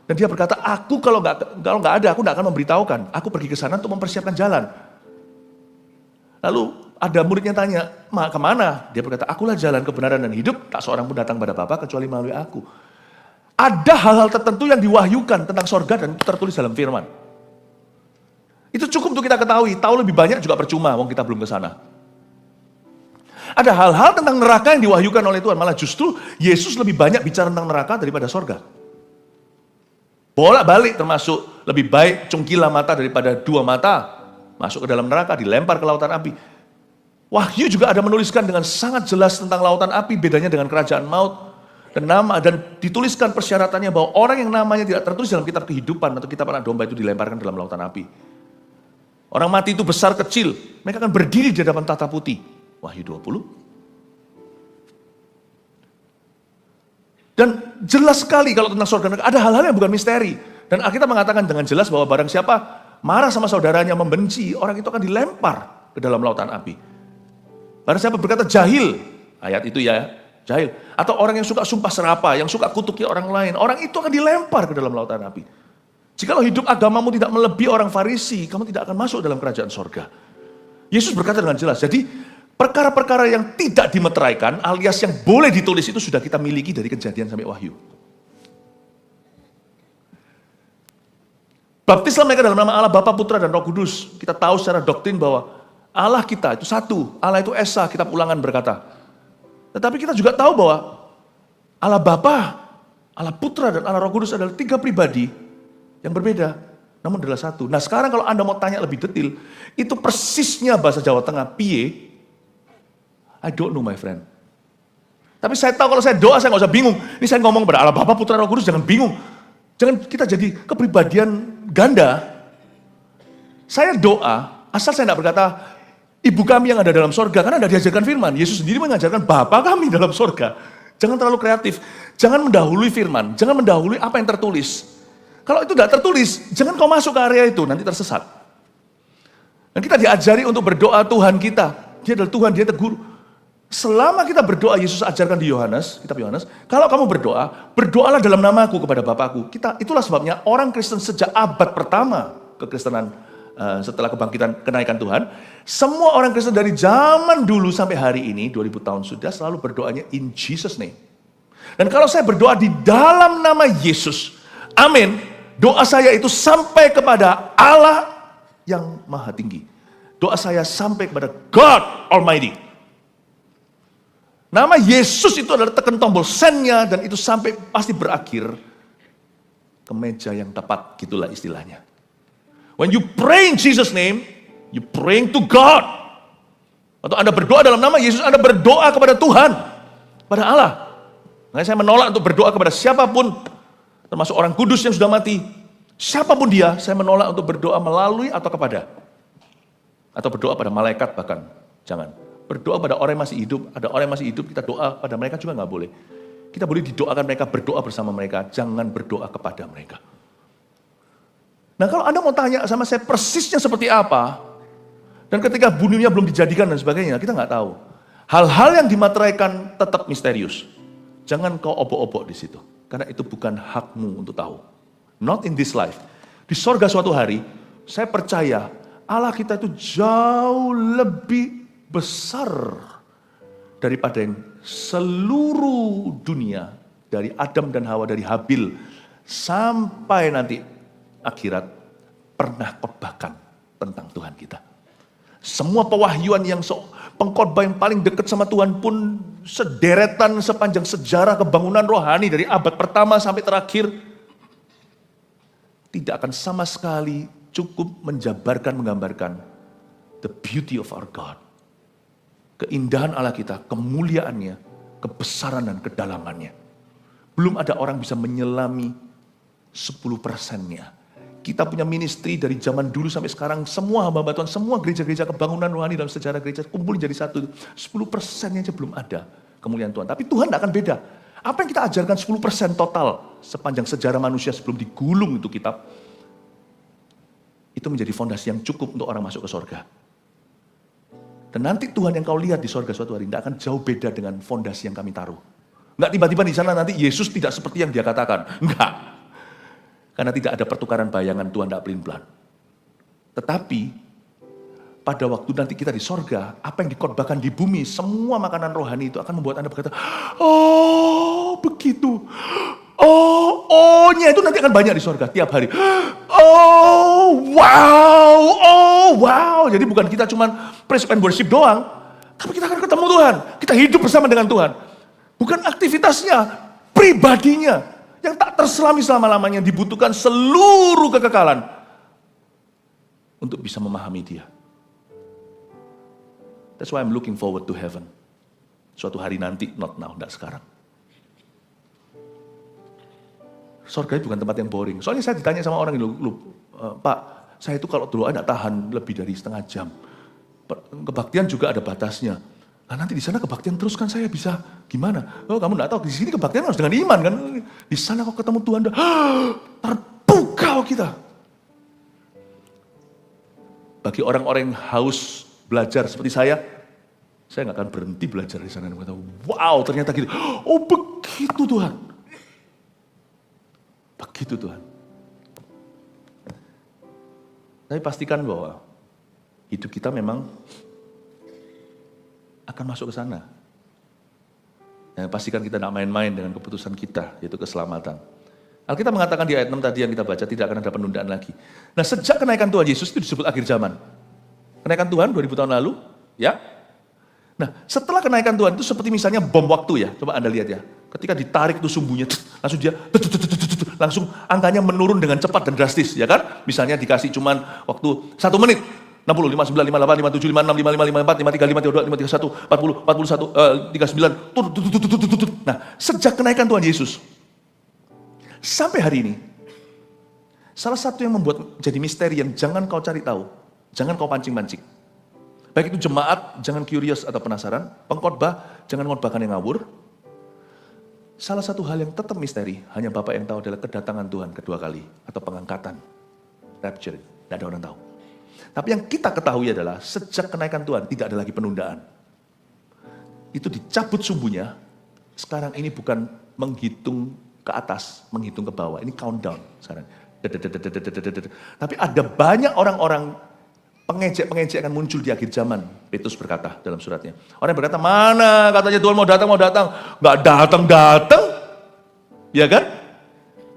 Dan dia berkata, aku kalau nggak ada, aku nggak akan memberitahukan. Aku pergi ke sana untuk mempersiapkan jalan. Lalu ada muridnya tanya, kemana? Dia berkata, akulah jalan kebenaran dan hidup. Tak seorang pun datang pada Bapa kecuali melalui aku. Ada hal-hal tertentu yang diwahyukan tentang sorga dan itu tertulis dalam firman. Itu cukup untuk kita ketahui, tahu lebih banyak juga percuma, wong kita belum ke sana. Ada hal-hal tentang neraka yang diwahyukan oleh Tuhan, malah justru Yesus lebih banyak bicara tentang neraka daripada sorga. Bolak-balik termasuk lebih baik cungkila mata daripada dua mata, masuk ke dalam neraka, dilempar ke lautan api. Wahyu juga ada menuliskan dengan sangat jelas tentang lautan api, bedanya dengan kerajaan maut. Dan dituliskan persyaratannya bahwa orang yang namanya tidak tertulis dalam kitab kehidupan atau kitab anak domba itu dilemparkan dalam lautan api. Orang mati itu besar kecil, mereka akan berdiri di hadapan tahta putih. Wahyu 20. Dan jelas sekali kalau tentang surga neraka, ada hal-hal yang bukan misteri. Dan Alkitab mengatakan dengan jelas bahwa barang siapa marah sama saudaranya, membenci, orang itu akan dilempar ke dalam lautan api. Barang siapa berkata jahil, ayat itu ya, jahil. Atau orang yang suka sumpah serapa, yang suka kutuki orang lain, orang itu akan dilempar ke dalam lautan api. Jikalau hidup agamamu tidak melebihi orang Farisi, kamu tidak akan masuk dalam kerajaan sorga. Yesus berkata dengan jelas, jadi perkara-perkara yang tidak dimeteraikan, alias yang boleh ditulis itu sudah kita miliki dari Kejadian sampai Wahyu. Baptislah mereka dalam nama Allah, Bapa, Putra, dan Roh Kudus. Kita tahu secara doktrin bahwa Allah kita itu satu, Allah itu Esa, kitab Ulangan berkata. Tetapi kita juga tahu bahwa Allah Bapa, Allah Putra, dan Allah Roh Kudus adalah tiga pribadi yang berbeda, namun adalah satu. Nah sekarang kalau Anda mau tanya lebih detail, itu persisnya bahasa Jawa Tengah, piye? I don't know my friend. Tapi saya tahu kalau saya doa saya nggak usah bingung. Ini saya ngomong pada Allah Bapa, Putra, Roh Kudus, jangan bingung. Jangan kita jadi kepribadian ganda. Saya doa, asal saya tidak berkata, Ibu kami yang ada dalam sorga, karena ada diajarkan firman. Yesus sendiri mengajarkan Bapa kami dalam sorga. Jangan terlalu kreatif. Jangan mendahului firman. Jangan mendahului apa yang tertulis. Kalau itu tidak tertulis, jangan kau masuk ke area itu, nanti tersesat. Dan kita diajari untuk berdoa Tuhan kita. Dia adalah Tuhan, dia adalah guru. Selama kita berdoa, Yesus ajarkan di Yohanes, kitab Yohanes, kalau kamu berdoa, berdoalah dalam namaku kepada Bapakku. Itulah sebabnya orang Kristen sejak abad pertama kekristenan setelah kebangkitan kenaikan Tuhan, semua orang Kristen dari zaman dulu sampai hari ini, 2000 tahun sudah, selalu berdoanya in Jesus name. Dan kalau saya berdoa di dalam nama Yesus, amin, doa saya itu sampai kepada Allah yang maha tinggi. Doa saya sampai kepada God Almighty. Nama Yesus itu adalah tekan tombol send-nya dan itu sampai pasti berakhir ke meja yang tepat, gitulah istilahnya. When you pray in Jesus name, you praying to God. Atau Anda berdoa dalam nama Yesus, Anda berdoa kepada Tuhan, pada Allah. Nah, saya menolak untuk berdoa kepada siapapun, termasuk orang kudus yang sudah mati. Siapapun dia, saya menolak untuk berdoa melalui atau kepada. Atau berdoa pada malaikat bahkan. Jangan. Berdoa pada orang yang masih hidup. Ada orang yang masih hidup, kita doa pada mereka juga nggak boleh. Kita boleh didoakan mereka, berdoa bersama mereka. Jangan berdoa kepada mereka. Nah kalau Anda mau tanya sama saya persisnya seperti apa, dan ketika bunuhnya belum dijadikan dan sebagainya, kita nggak tahu. Hal-hal yang dimateraikan tetap misterius. Jangan kau obok-obok di situ. Karena itu bukan hakmu untuk tahu. Not in this life. Di sorga suatu hari, saya percaya Allah kita itu jauh lebih besar daripada yang seluruh dunia. Dari Adam dan Hawa, dari Habil, sampai nanti akhirat pernah khotbahkan tentang Tuhan kita. Semua pewahyuan yang pengkhotbah yang paling dekat sama Tuhan pun sederetan sepanjang sejarah kebangunan rohani dari abad pertama sampai terakhir tidak akan sama sekali cukup menjabarkan, menggambarkan the beauty of our God. Keindahan Allah kita, kemuliaannya, kebesaran dan kedalamannya. Belum ada orang bisa menyelami 10%-nya. Kita punya ministry dari zaman dulu sampai sekarang, semua hamba Tuhan, semua gereja-gereja kebangunan rohani dalam sejarah gereja kumpul jadi satu. 10%-nya aja belum ada kemuliaan Tuhan. Tapi Tuhan tidak akan beda. Apa yang kita ajarkan 10% total sepanjang sejarah manusia sebelum digulung itu kitab, itu menjadi fondasi yang cukup untuk orang masuk ke sorga. Dan nanti Tuhan yang kau lihat di sorga suatu hari tidak akan jauh beda dengan fondasi yang kami taruh. Enggak tiba-tiba di sana nanti Yesus tidak seperti yang dia katakan. Enggak. Karena tidak ada pertukaran bayangan, Tuhan tidak pelin-pelan. Tetapi pada waktu nanti kita di sorga, apa yang dikhotbahkan di bumi, semua makanan rohani itu akan membuat Anda berkata, oh begitu, Oh-nya itu nanti akan banyak di surga tiap hari. Oh, wow. Jadi bukan kita cuman praise and worship doang, tapi kita akan ketemu Tuhan. Kita hidup bersama dengan Tuhan. Bukan aktivitasnya, pribadinya yang tak terselami selama-lamanya, dibutuhkan seluruh kekekalan untuk bisa memahami Dia. That's why I'm looking forward to heaven. Suatu hari nanti, not now, tidak sekarang. Surga itu bukan tempat yang boring. Soalnya saya ditanya sama orang, Pak, saya itu kalau doa tidak tahan lebih dari setengah jam. Kebaktian juga ada batasnya. Nah nanti di sana kebaktian terus kan saya bisa gimana? Oh kamu tidak tahu, di sini kebaktian harus dengan iman kan. Di sana kau ketemu Tuhan, terpukau kita. Bagi orang-orang yang haus belajar seperti saya nggak akan berhenti belajar di sana. Wow ternyata gitu. Oh begitu Tuhan. Begitu Tuhan. Tapi pastikan bahwa hidup kita memang akan masuk ke sana. Dan pastikan kita tidak main-main dengan keputusan kita, yaitu keselamatan. Alkitab mengatakan di ayat 6 tadi yang kita baca, tidak akan ada penundaan lagi. Nah sejak kenaikan Tuhan Yesus itu disebut akhir zaman. Kenaikan Tuhan 2000 tahun lalu, ya. Nah setelah kenaikan Tuhan itu seperti misalnya bom waktu ya, coba Anda lihat ya. Ketika ditarik itu sumbunya, langsung dia, langsung angkanya menurun dengan cepat dan drastis, ya kan? Misalnya dikasih cuman waktu 1 menit, 60, 59, 58, 57, 56, 55, 54, 55, 54, 53, 54, 41, 40, 41, 39, Nah, sejak kenaikan Tuhan Yesus, sampai hari ini, salah satu yang membuat jadi misteri yang jangan kau cari tahu, jangan kau pancing-pancing. Baik itu jemaat, jangan curious atau penasaran, pengkhotbah, jangan khotbahkan yang ngawur. Salah satu hal yang tetap misteri, hanya Bapak yang tahu adalah kedatangan Tuhan kedua kali, atau pengangkatan, rapture, tidak ada orang tahu. Tapi yang kita ketahui adalah, sejak kenaikan Tuhan, tidak ada lagi penundaan. Itu dicabut sumbunya, sekarang ini bukan menghitung ke atas, menghitung ke bawah, ini countdown sekarang. Tapi ada banyak orang-orang pengejek-pengejek akan muncul di akhir zaman. Petrus berkata dalam suratnya. Orang yang berkata, mana katanya Tuhan mau datang. Nggak datang. Ya kan?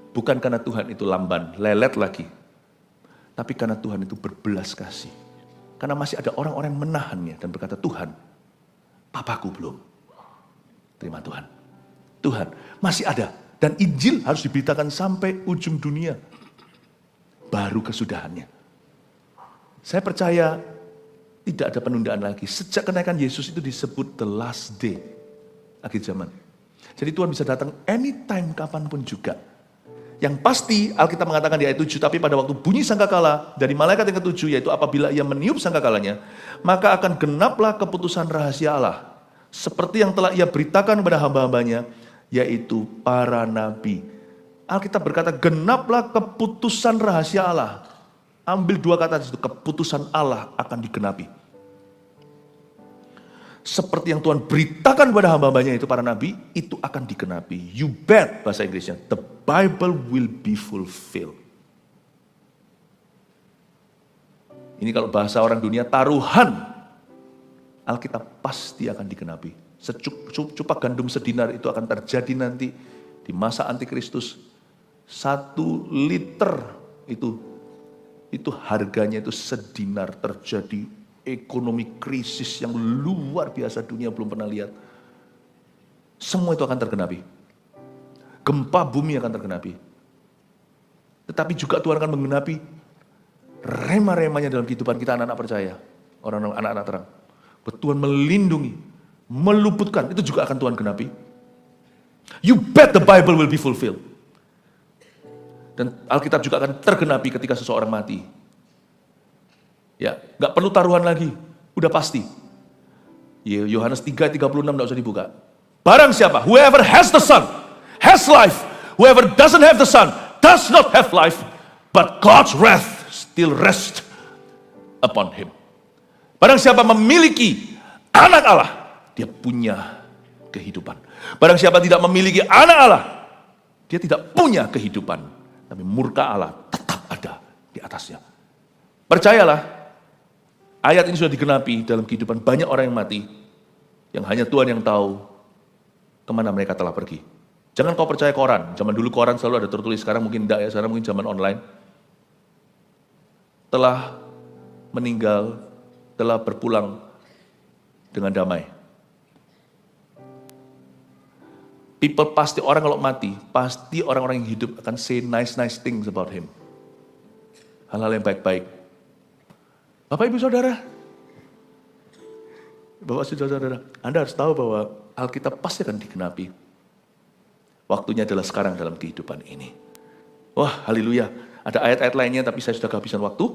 Bukan karena Tuhan itu lamban, lelet lagi. Tapi karena Tuhan itu berbelas kasih. Karena masih ada orang-orang yang menahannya dan berkata, Tuhan, papaku belum. Terima Tuhan. Tuhan masih ada. Dan Injil harus diberitakan sampai ujung dunia. Baru kesudahannya. Saya percaya tidak ada penundaan lagi. Sejak kenaikan Yesus itu disebut the last day. Akhir zaman. Jadi Tuhan bisa datang anytime, kapanpun juga. Yang pasti Alkitab mengatakan di ayat 7, tapi pada waktu bunyi sangkakala dari malaikat yang ke-7, yaitu apabila ia meniup sangkakalanya, maka akan genaplah keputusan rahasia Allah. Seperti yang telah ia beritakan kepada hamba-hambanya, yaitu para nabi. Alkitab berkata, genaplah keputusan rahasia Allah. Ambil 2 kata di situ, keputusan Allah akan digenapi. Seperti yang Tuhan beritakan kepada hamba-hambanya itu para nabi, itu akan digenapi. You bet, bahasa Inggrisnya, the Bible will be fulfilled. Ini kalau bahasa orang dunia, taruhan. Alkitab pasti akan digenapi. Secupak gandum sedinar itu akan terjadi nanti di masa antikristus. 1 liter itu harganya itu sedinar, terjadi ekonomi krisis yang luar biasa, dunia belum pernah lihat. Semua itu akan tergenapi. Gempa bumi akan tergenapi. Tetapi juga Tuhan akan menggenapi rema-remanya dalam kehidupan kita anak-anak percaya. Orang-orang anak-anak terang. Tuhan melindungi, meluputkan, itu juga akan Tuhan genapi. You bet the Bible will be fulfilled. Dan Alkitab juga akan tergenapi ketika seseorang mati. Ya, nggak perlu taruhan lagi, udah pasti. Yohanes 3:36 nggak usah dibuka. Barang siapa, whoever has the Son, has life. Whoever doesn't have the Son, does not have life. But God's wrath still rests upon him. Barang siapa memiliki anak Allah, dia punya kehidupan. Barang siapa tidak memiliki anak Allah, dia tidak punya kehidupan. Tapi murka Allah tetap ada di atasnya. Percayalah, ayat ini sudah digenapi dalam kehidupan banyak orang yang mati, yang hanya Tuhan yang tahu kemana mereka telah pergi. Jangan kau percaya koran. Zaman dulu koran selalu ada tertulis, sekarang mungkin tidak ya, sekarang mungkin zaman online. Telah meninggal, telah berpulang dengan damai. People pasti, orang kalau mati, pasti orang-orang yang hidup akan say nice things about him. Hal-hal yang baik-baik. Bapak Ibu Saudara, Bapak Ibu Saudara, Anda harus tahu bahwa Alkitab pasti akan digenapi. Waktunya adalah sekarang dalam kehidupan ini. Wah, haleluya. Ada ayat-ayat lainnya tapi saya sudah kehabisan waktu.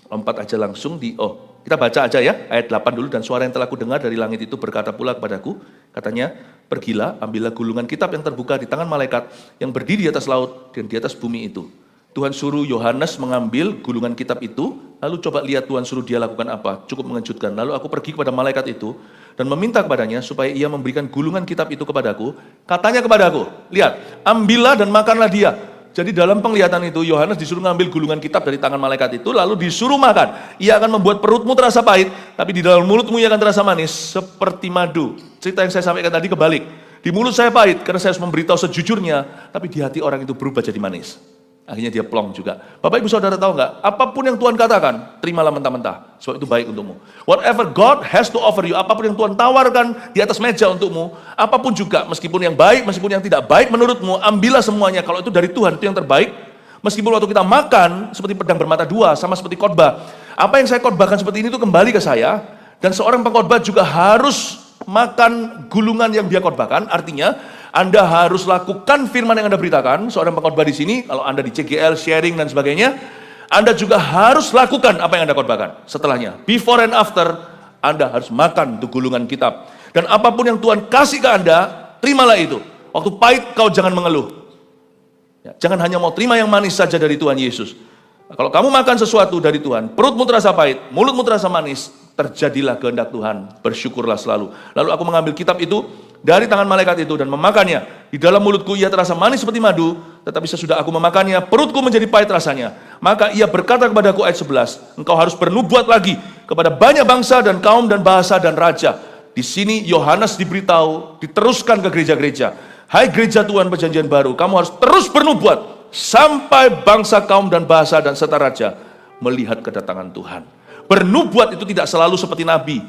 Lompat aja langsung kita baca aja ya, ayat 8 dulu. Dan suara yang telah kudengar dari langit itu berkata pula kepadaku, katanya, pergilah, ambillah gulungan kitab yang terbuka di tangan malaikat yang berdiri di atas laut dan di atas bumi itu. Tuhan suruh Yohanes mengambil gulungan kitab itu, lalu coba lihat Tuhan suruh dia lakukan apa, cukup mengejutkan. Lalu aku pergi kepada malaikat itu dan meminta kepadanya supaya ia memberikan gulungan kitab itu kepadaku. Katanya kepadaku, lihat, ambillah dan makanlah dia. Jadi dalam penglihatan itu, Yohanes disuruh ngambil gulungan kitab dari tangan malaikat itu, lalu disuruh makan. Ia akan membuat perutmu terasa pahit, tapi di dalam mulutmu ia akan terasa manis, seperti madu. Cerita yang saya sampaikan tadi kebalik. Di mulut saya pahit, karena saya harus memberitahu sejujurnya, tapi di hati orang itu berubah jadi manis. Akhirnya dia plong juga. Bapak Ibu Saudara tahu nggak? Apapun yang Tuhan katakan, terimalah mentah-mentah. Sebab itu baik untukmu. Whatever God has to offer you, apapun yang Tuhan tawarkan di atas meja untukmu, apapun juga, meskipun yang baik, meskipun yang tidak baik menurutmu, ambillah semuanya. Kalau itu dari Tuhan, itu yang terbaik. Meskipun waktu kita makan, seperti pedang bermata dua, sama seperti khotbah. Apa yang saya khotbahkan seperti ini itu kembali ke saya, dan seorang pengkhotbah juga harus makan gulungan yang dia khotbahkan. Artinya, Anda harus lakukan firman yang Anda beritakan. Seorang pengkhotbah di sini, kalau Anda di CGL, sharing dan sebagainya, Anda juga harus lakukan apa yang Anda khotbahkan. Setelahnya, before and after, Anda harus makan itu gulungan kitab. Dan apapun yang Tuhan kasih ke Anda, terimalah itu. Waktu pahit, kau jangan mengeluh. Ya, jangan hanya mau terima yang manis saja dari Tuhan Yesus. Nah, kalau kamu makan sesuatu dari Tuhan, perutmu terasa pahit, mulutmu terasa manis, terjadilah kehendak Tuhan, bersyukurlah selalu. Lalu aku mengambil kitab itu dari tangan malaikat itu dan memakannya. Di dalam mulutku ia terasa manis seperti madu, tetapi sesudah aku memakannya, perutku menjadi pahit rasanya. Maka ia berkata kepadaku ayat 11, engkau harus bernubuat lagi kepada banyak bangsa dan kaum dan bahasa dan raja. Di sini Yohanes diberitahu, diteruskan ke gereja-gereja. Hai gereja Tuhan perjanjian baru, kamu harus terus bernubuat sampai bangsa, kaum dan bahasa dan serta raja melihat kedatangan Tuhan. Bernubuat itu tidak selalu seperti nabi.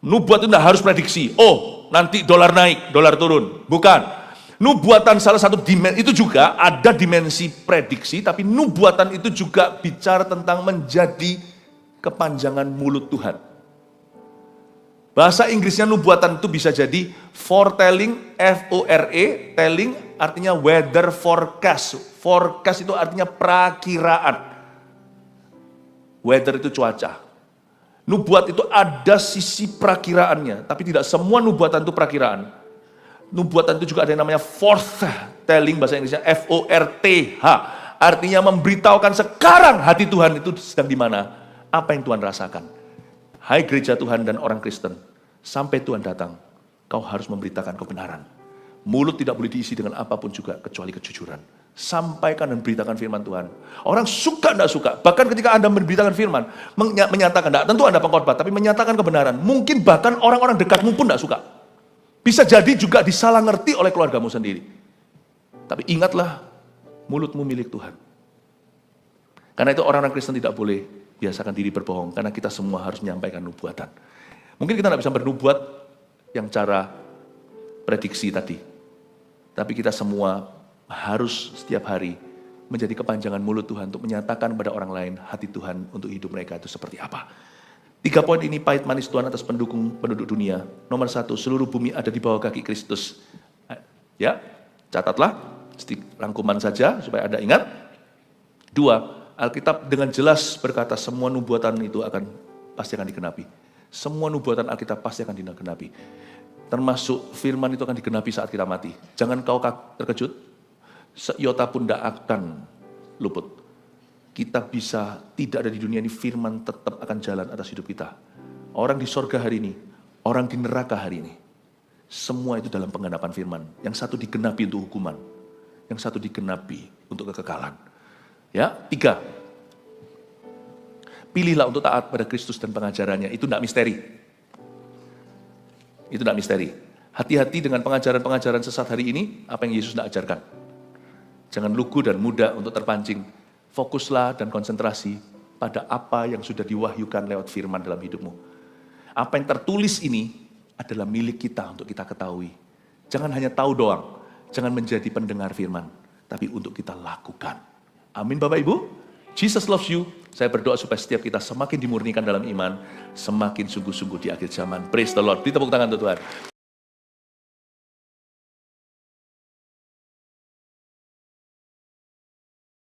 Nubuat itu tidak harus prediksi. Oh, nanti dolar naik, dolar turun. Bukan. Nubuatan salah satu dimensi, itu juga ada dimensi prediksi, tapi nubuatan itu juga bicara tentang menjadi kepanjangan mulut Tuhan. Bahasa Inggrisnya nubuatan itu bisa jadi foretelling, F-O-R-E, telling artinya weather forecast. Forecast itu artinya perakiraan. Weather itu cuaca. Nubuat itu ada sisi perakiraannya, tapi tidak semua nubuatan itu perakiraan. Nubuatan itu juga ada yang namanya foretelling, bahasa Inggrisnya F-O-R-T-H. Artinya memberitahukan sekarang hati Tuhan itu sedang di mana, apa yang Tuhan rasakan. Hai gereja Tuhan dan orang Kristen, sampai Tuhan datang, kau harus memberitakan kebenaran. Mulut tidak boleh diisi dengan apapun juga kecuali kejujuran. Sampaikan dan beritakan firman Tuhan. Orang suka tidak suka, bahkan ketika Anda memberitakan firman, menyatakan, tidak tentu Anda pengkhotbah, tapi menyatakan kebenaran. Mungkin bahkan orang-orang dekatmu pun tidak suka. Bisa jadi juga disalah ngerti oleh keluargamu sendiri. Tapi ingatlah, mulutmu milik Tuhan. Karena itu orang-orang Kristen tidak boleh biasakan diri berbohong, karena kita semua harus menyampaikan nubuatan. Mungkin kita tidak bisa bernubuat yang cara prediksi tadi. Tapi kita semua harus setiap hari menjadi kepanjangan mulut Tuhan untuk menyatakan kepada orang lain hati Tuhan untuk hidup mereka itu seperti apa. 3 poin ini pahit manis Tuhan atas penduduk dunia. Nomor 1, seluruh bumi ada di bawah kaki Kristus. Ya, catatlah, rangkuman saja supaya Anda ingat. 2, Alkitab dengan jelas berkata semua nubuatan itu pasti akan digenapi. Semua nubuatan Alkitab pasti akan digenapi. Termasuk firman itu akan digenapi saat kita mati. Jangan kau terkejut. Seiota pun tidak akan luput. Kita bisa tidak ada di dunia ini, firman tetap akan jalan atas hidup kita. Orang di sorga hari ini, orang di neraka hari ini. Semua itu dalam penggenapan firman. Yang satu digenapi untuk hukuman. Yang satu digenapi untuk kekekalan. Ya, 3. Pilihlah untuk taat pada Kristus dan pengajarannya. Itu tidak misteri. Itu tidak misteri. Hati-hati dengan pengajaran-pengajaran sesat hari ini, apa yang Yesus tidak ajarkan. Jangan lugu dan mudah untuk terpancing. Fokuslah dan konsentrasi pada apa yang sudah diwahyukan lewat firman dalam hidupmu. Apa yang tertulis ini adalah milik kita untuk kita ketahui. Jangan hanya tahu doang, jangan menjadi pendengar firman, tapi untuk kita lakukan. Amin Bapak Ibu. Jesus loves you. Saya berdoa supaya setiap kita semakin dimurnikan dalam iman, semakin sungguh-sungguh di akhir zaman. Praise the Lord. Beri tepuk tangan untuk Tuhan.